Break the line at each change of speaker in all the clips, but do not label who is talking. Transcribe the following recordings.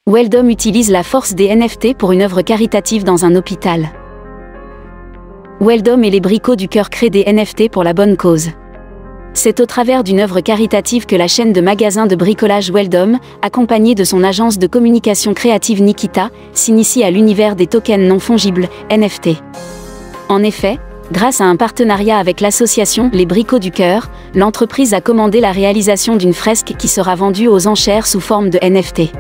Weldom utilise la force des NFT pour une œuvre caritative dans un hôpital. Weldom et les Bricots du Cœur créent des NFT pour la bonne cause. C'est au travers d'une œuvre caritative que la chaîne de magasins de bricolage Weldom, accompagnée de son agence de communication créative Nikita, s'initie à l'univers des tokens non fongibles, NFT. En effet, grâce à un partenariat avec l'association Les Bricots du Cœur, l'entreprise a commandé la réalisation d'une fresque qui sera vendue aux enchères sous forme de NFT.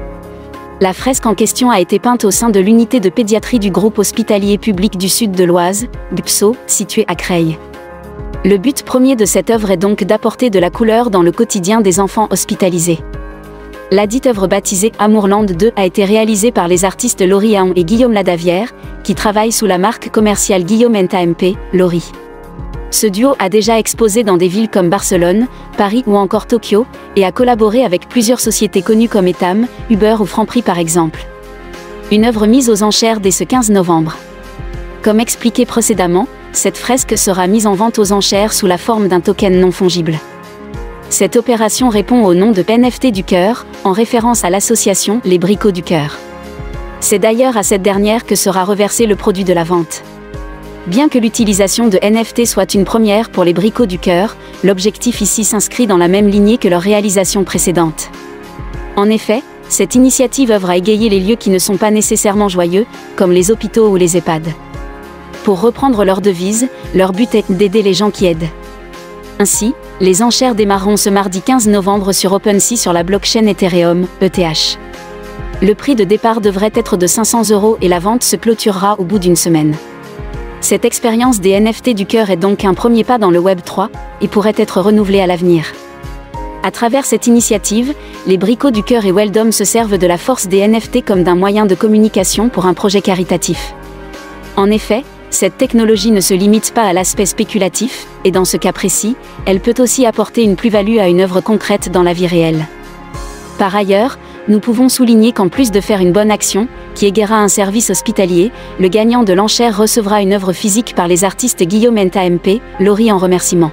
La fresque en question a été peinte au sein de l'unité de pédiatrie du groupe hospitalier public du sud de l'Oise, GPSO, situé à Creil. Le but premier de cette œuvre est donc d'apporter de la couleur dans le quotidien des enfants hospitalisés. Ladite œuvre baptisée Amourland 2 a été réalisée par les artistes Laurie Aon et Guillaume Ladavière, qui travaillent sous la marque commerciale Guillaume MP, Laurie. Ce duo a déjà exposé dans des villes comme Barcelone, Paris ou encore Tokyo, et a collaboré avec plusieurs sociétés connues comme Etam, Uber ou Franprix par exemple. Une œuvre mise aux enchères dès ce 15 novembre. Comme expliqué précédemment, cette fresque sera mise en vente aux enchères sous la forme d'un token non fongible. Cette opération répond au nom de NFT du Cœur, en référence à l'association Les Bricots du Cœur. C'est d'ailleurs à cette dernière que sera reversé le produit de la vente. Bien que l'utilisation de NFT soit une première pour les Bricots du Cœur, l'objectif ici s'inscrit dans la même lignée que leur réalisation précédente. En effet, cette initiative œuvre à égayer les lieux qui ne sont pas nécessairement joyeux, comme les hôpitaux ou les EHPAD. Pour reprendre leur devise, leur but est d'aider les gens qui aident. Ainsi, les enchères démarreront ce mardi 15 novembre sur OpenSea sur la blockchain Ethereum, ETH. Le prix de départ devrait être de 500 € et la vente se clôturera au bout d'une semaine. Cette expérience des NFT du cœur est donc un premier pas dans le Web 3, et pourrait être renouvelée à l'avenir. À travers cette initiative, les Bricots du Cœur et Weldom se servent de la force des NFT comme d'un moyen de communication pour un projet caritatif. En effet, cette technologie ne se limite pas à l'aspect spéculatif, et dans ce cas précis, elle peut aussi apporter une plus-value à une œuvre concrète dans la vie réelle. Par ailleurs, nous pouvons souligner qu'en plus de faire une bonne action, qui égaiera un service hospitalier, le gagnant de l'enchère recevra une œuvre physique par les artistes Guillaume MP, Laurie en remerciement.